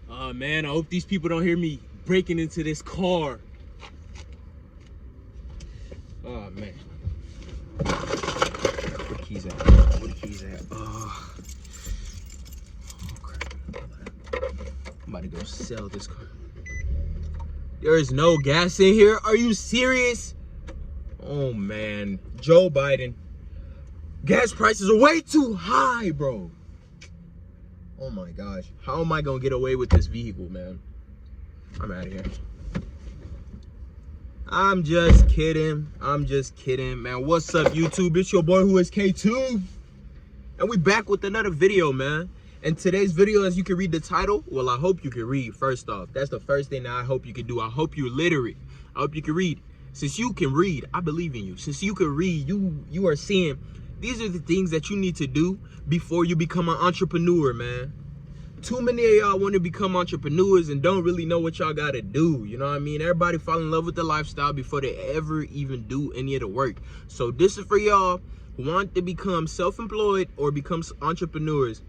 Man, I hope these people don't hear me breaking into this car. Oh man. Where the keys at? Where the keys at? Oh crap. I'm about to go sell this car. There is no gas in here. Are you serious? Oh man. Joe Biden. Gas prices are way too high, bro. Oh my gosh. How am I gonna get away with this vehicle, man? I'm out of here. I'm just kidding. Man. What's up, YouTube? It's your boy who is K2. And we back with another video, man. And today's video, as you can read the title, well, I hope you can read, first off. That's the first thing that I hope you can do. I hope you're literate. I hope you can read. Since you can read, I believe in you. Since you can read, you are seeing these are the things that you need to do before you become an entrepreneur, man. Too many of y'all want to become entrepreneurs and don't really know what y'all got to do. You know what I mean? Everybody fall in love with the lifestyle before they ever even do any of the work. So this is for y'all who want to become self-employed or become entrepreneurs,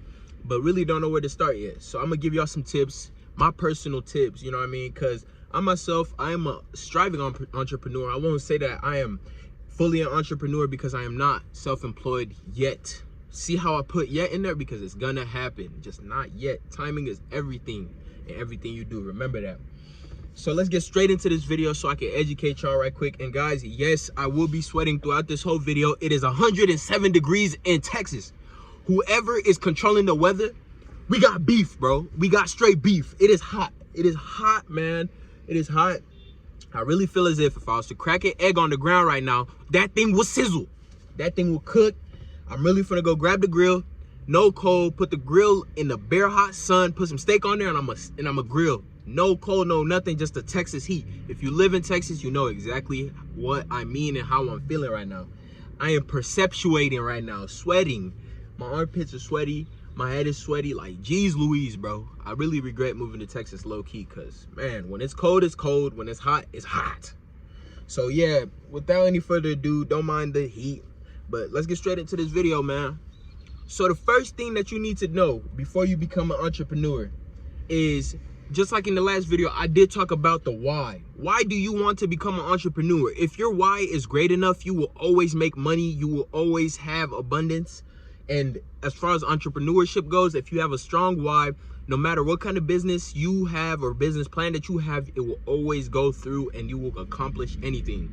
but really don't know where to start yet. So I'm going to give y'all some tips, my personal tips, you know what I mean? Because I myself, I am a striving entrepreneur. I won't say that I am fully an entrepreneur because I am not self-employed yet. See how I put yet in there? Because it's gonna happen, just not yet. Timing is everything in everything you do. Remember that. So let's get straight into this video so I can educate y'all right quick. And guys, yes, I will be sweating throughout this whole video. It is 107 degrees in Texas. Whoever is controlling the weather, we got beef, bro. We got straight beef. It is hot. It is hot, man. It is hot. I really feel as if I was to crack an egg on the ground right now, that thing will sizzle. That thing will cook. I'm really finna go grab the grill, no coal, put the grill in the bare hot sun, put some steak on there, and I'm a grill. No coal, no nothing, just the Texas heat. If you live in Texas, you know exactly what I mean and how I'm feeling right now. I am perceptuating right now, sweating. My armpits are sweaty, my head is sweaty, like geez Louise, bro. I really regret moving to Texas low-key, because man, when it's cold, it's cold. When it's hot, it's hot. So yeah, without any further ado, don't mind the heat. But let's get straight into this video, man. So the first thing that you need to know before you become an entrepreneur is, just like in the last video, I did talk about the why. Why do you want to become an entrepreneur? If your why is great enough, you will always make money. You will always have abundance. And as far as entrepreneurship goes, if you have a strong why, no matter what kind of business you have or business plan that you have, it will always go through and you will accomplish anything.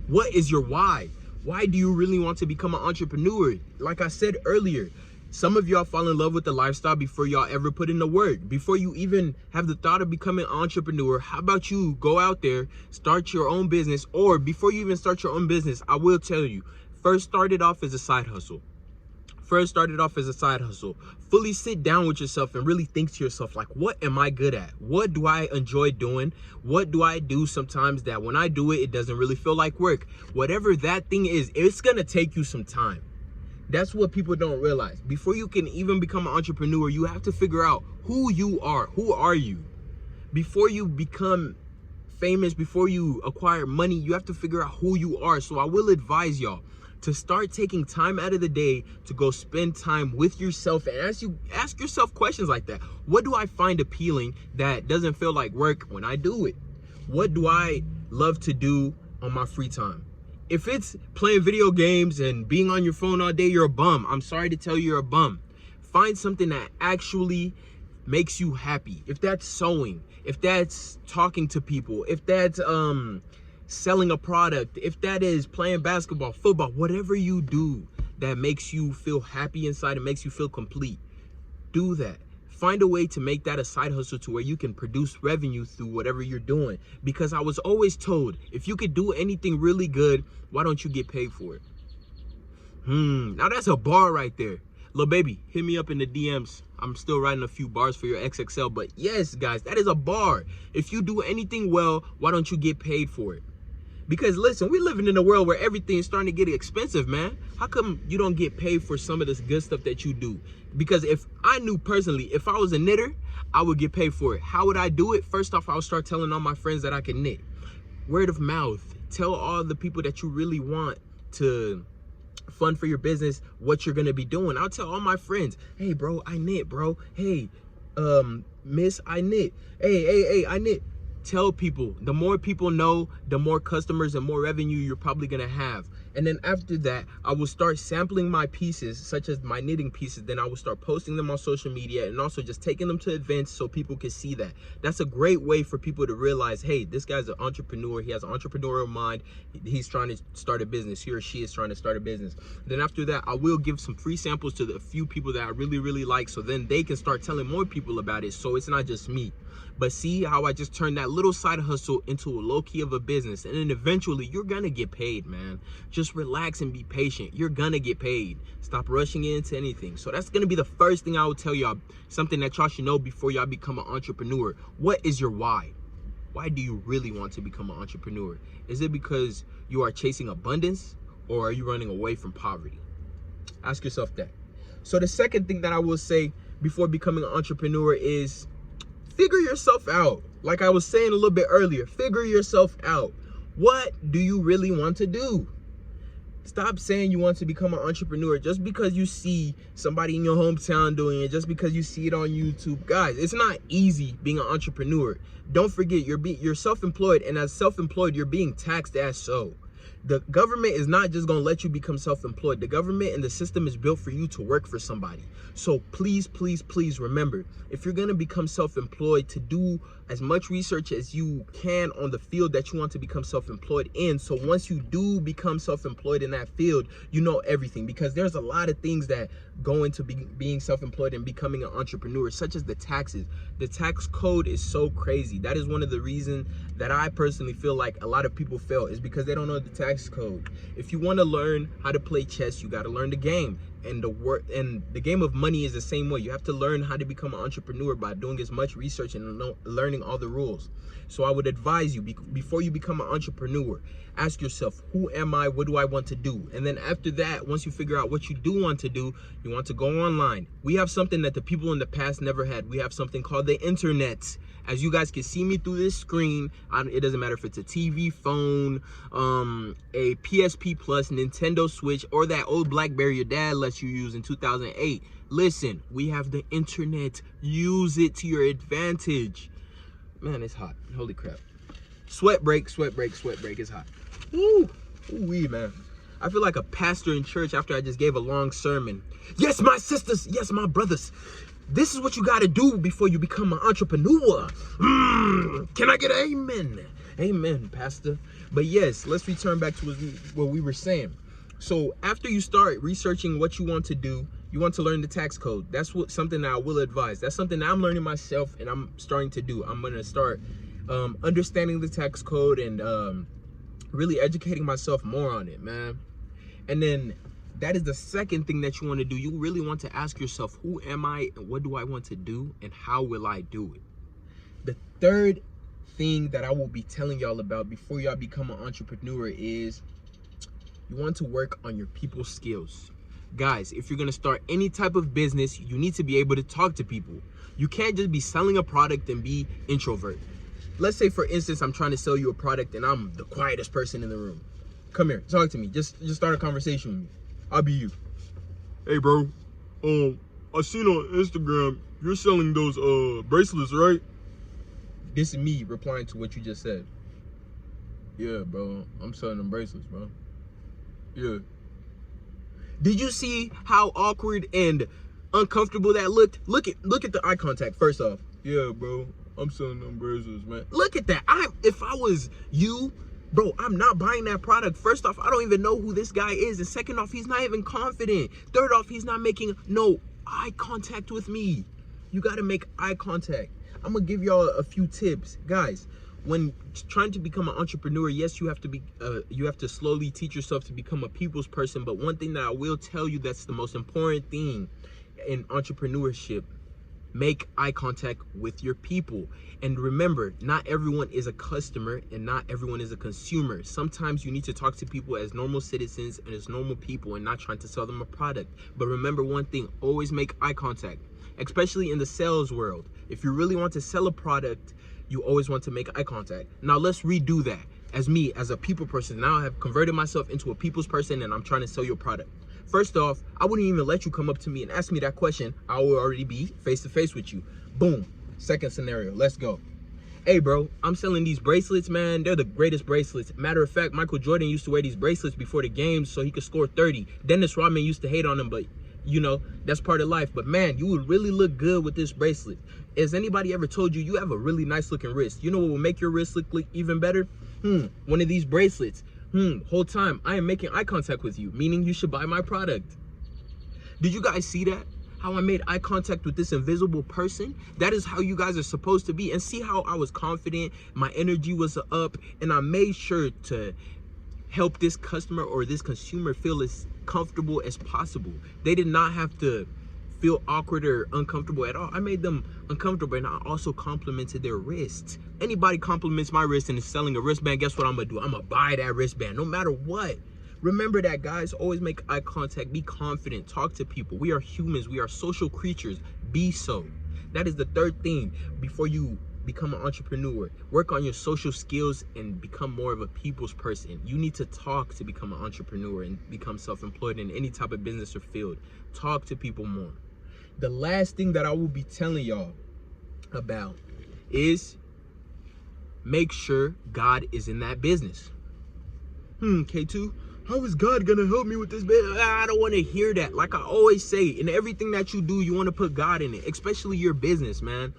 What is your why? Why do you really want to become an entrepreneur? Like I said earlier, some of y'all fall in love with the lifestyle before y'all ever put in the work. Before you even have the thought of becoming an entrepreneur, how about you go out there, start your own business? Or before you even start your own business, I will tell you, first start it off as a side hustle. Fully sit down with yourself and really think to yourself, like, what am I good at? What do I enjoy doing? What do I do sometimes that when I do it, it doesn't really feel like work? Whatever that thing is, it's gonna take you some time. That's what people don't realize. Before you can even become an entrepreneur, you have to figure out who you are. Who are you? Before you become famous, before you acquire money, you have to figure out who you are. So I will advise y'all to start taking time out of the day to go spend time with yourself and ask yourself questions like that. What do I find appealing that doesn't feel like work when I do it? What do I love to do on my free time? If it's playing video games and being on your phone all day, you're a bum. I'm sorry to tell you, you're a bum. Find something that actually makes you happy. If that's sewing, if that's talking to people, if that's selling a product, if that is playing basketball, football, whatever you do that makes you feel happy inside and makes you feel complete, do that. Find a way to make that a side hustle to where you can produce revenue through whatever you're doing. Because I was always told, if you could do anything really good, why don't you get paid for it? Now that's a bar right there. Lil baby, hit me up in the DMs. I'm still writing a few bars for your XXL, but yes, guys, that is a bar. If you do anything well, why don't you get paid for it? Because listen, we're living in a world where everything is starting to get expensive, man. How come you don't get paid for some of this good stuff that you do? Because if I knew personally, if I was a knitter, I would get paid for it. How would I do it? First off, I would start telling all my friends that I can knit. Word of mouth. Tell all the people that you really want to fund for your business what you're gonna be doing. I'll tell all my friends, hey bro, I knit, bro. Hey, Miss, I knit. Hey, I knit. Tell people. The more people know, the more customers and more revenue you're probably gonna have. And then after that, I will start sampling my pieces, such as my knitting pieces. Then I will start posting them on social media and also just taking them to events so people can see that. That's a great way for people to realize, hey, this guy's an entrepreneur. He has an entrepreneurial mind. He's trying to start a business. He or she is trying to start a business. Then after that, I will give some free samples to the few people that I really like, so then they can start telling more people about it. So it's not just me. But see how I just turned that little side hustle into a low-key of a business, and then eventually you're gonna get paid, man. Just relax and be patient. You're gonna get paid. Stop rushing into anything. So that's gonna be the first thing I would tell y'all, something that y'all should know before y'all become an entrepreneur. What is your why? Why do you really want to become an entrepreneur? Is it because you are chasing abundance, or are you running away from poverty? Ask yourself that. So the second thing that I will say before becoming an entrepreneur is figure yourself out. Like I was saying a little bit earlier, figure yourself out. What do you really want to do? Stop saying you want to become an entrepreneur just because you see somebody in your hometown doing it, just because you see it on YouTube. Guys, it's not easy being an entrepreneur. Don't forget, you're self-employed, and as self-employed, you're being taxed as so. The government is not just going to let you become self-employed. The government and the system is built for you to work for somebody. So please remember, if you're going to become self-employed, to do as much research as you can on the field that you want to become self-employed in. So once you do become self-employed in that field, you know everything, because there's a lot of things that go into being self-employed and becoming an entrepreneur, such as the taxes. The tax code is so crazy. That is one of the reasons that I personally feel like a lot of people fail, is because they don't know the tax code. If you want to learn how to play chess, you got to learn the game. And the game of money is the same way. You have to learn how to become an entrepreneur by doing as much research and learning all the rules. So I would advise you, before you become an entrepreneur, ask yourself, who am I? What do I want to do? And then after that, once you figure out what you do want to do, you want to go online. We have something that the people in the past never had. We have something called the internet. As you guys can see me through this screen, it doesn't matter if it's a TV, phone, a PSP Plus, Nintendo Switch, or that old BlackBerry your dad lets you use in 2008. Listen, we have the internet. Use it to your advantage. Man, it's hot. Holy crap. Sweat break. It's hot. Woo! Ooh-wee, man. I feel like a pastor in church after I just gave a long sermon. Yes, my sisters. Yes, my brothers. This is what you got to do before you become an entrepreneur. Can I get an amen? Amen, pastor. But yes, let's return back to what we were saying. So after you start researching what you want to do, you want to learn the tax code. That's something that I will advise. That's something that I'm learning myself, and I'm starting to do. I'm going to start understanding the tax code and really educating myself more on it, man. And then that is the second thing that you want to do. You really want to ask yourself, who am I and what do I want to do and how will I do it? The third thing that I will be telling y'all about before y'all become an entrepreneur is you want to work on your people skills. Guys, if you're going to start any type of business, you need to be able to talk to people. You can't just be selling a product and be introvert. Let's say, for instance, I'm trying to sell you a product and I'm the quietest person in the room. Come here, talk to me. Just start a conversation with me. I'll be you. Hey, bro. I seen on Instagram you're selling those bracelets, right? This is me replying to what you just said. Yeah, bro. I'm selling them bracelets, bro. Yeah. Did you see how awkward and uncomfortable that looked? Look at the eye contact first off. Yeah, bro. I'm selling them bracelets, man. Look at that. If I was you, bro, I'm not buying that product. First off, I don't even know who this guy is. And second off, he's not even confident. Third off, he's not making no eye contact with me. You got to make eye contact. I'm going to give y'all a few tips. Guys, when trying to become an entrepreneur, yes, you have to slowly teach yourself to become a people's person. But one thing that I will tell you that's the most important thing in entrepreneurship, make eye contact with your people. And remember, not everyone is a customer and not everyone is a consumer. Sometimes you need to talk to people as normal citizens and as normal people and not trying to sell them a product. But remember one thing, always make eye contact, especially in the sales world. If you really want to sell a product, you always want to make eye contact. Now let's redo that. As me, as a people person, now I have converted myself into a people's person and I'm trying to sell your product. First off, I wouldn't even let you come up to me and ask me that question. I would already be face to face with you. Boom. Second scenario. Let's go. Hey, bro, I'm selling these bracelets, man. They're the greatest bracelets. Matter of fact, Michael Jordan used to wear these bracelets before the games so he could score 30. Dennis Rodman used to hate on him, but you know, that's part of life. But man, you would really look good with this bracelet. Has anybody ever told you have a really nice looking wrist? You know what will make your wrist look even better? One of these bracelets. Whole time I am making eye contact with you, meaning you should buy my product. Did you guys see that? How I made eye contact with this invisible person? That is how you guys are supposed to be. And see how I was confident, my energy was up, and I made sure to help this customer or this consumer feel as comfortable as possible. They did not have to feel awkward or uncomfortable at all. I made them uncomfortable, and I also complimented their wrists. Anybody compliments my wrist and is selling a wristband, guess what I'm gonna do? I'm gonna buy that wristband no matter what. Remember that, guys. Always make eye contact. Be confident. Talk to people. We are humans. We are social creatures. Be so. That is the third thing before you become an entrepreneur. Work on your social skills and become more of a people's person. You need to talk to become an entrepreneur and become self-employed in any type of business or field. Talk to people more. The last thing that I will be telling y'all about is make sure God is in that business. K2, how is God gonna help me with this business? I don't want to hear that. Like I always say, in everything that you do, you want to put God in it, especially your business, man.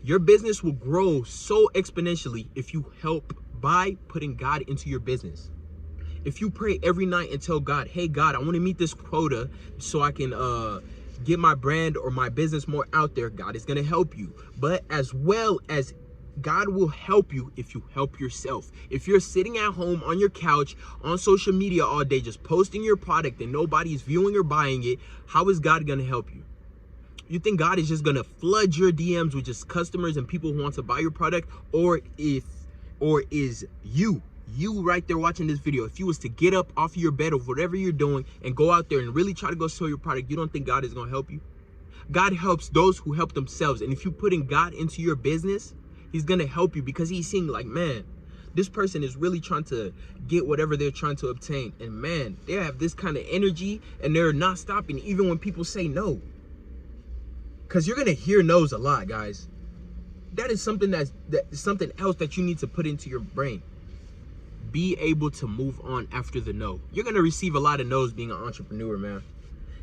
Your business will grow so exponentially if you help by putting God into your business. If you pray every night and tell God, hey God, I want to meet this quota so I can get my brand or my business more out there, God is going to help you. But as well as God will help you if you help yourself. If you're sitting at home on your couch on social media all day just posting your product and nobody's viewing or buying it, how is God going to help you? You think God is just going to flood your DMs with just customers and people who want to buy your product? Or is you right there watching this video, if you was to get up off of your bed of whatever you're doing and go out there and really try to go sell your product, you don't think God is going to help you? God helps those who help themselves. And if you're putting God into your business, he's going to help you because he's seeing like, man, this person is really trying to get whatever they're trying to obtain. And man, they have this kind of energy and they're not stopping even when people say no. Because you're going to hear no's a lot, guys. That is something something else that you need to put into your brain. Be able to move on after the no. You're going to receive a lot of no's being an entrepreneur, man.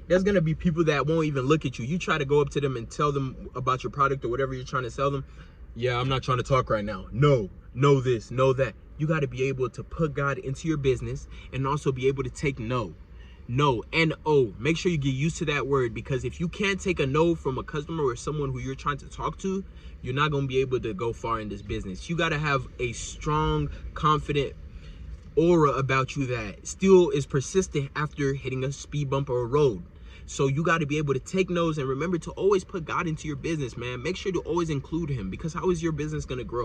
There's going to be people that won't even look at you. You try to go up to them and tell them about your product or whatever you're trying to sell them. Yeah, I'm not trying to talk right now. No, know this, know that. You got to be able to put God into your business and also be able to take no. No, N-O. Make sure you get used to that word, because if you can't take a no from a customer or someone who you're trying to talk to, you're not going to be able to go far in this business. You got to have a strong, confident aura about you that still is persistent after hitting a speed bump or a road. So you got to be able to take no's and remember to always put God into your business, man. Make sure to always include him, because how is your business going to grow?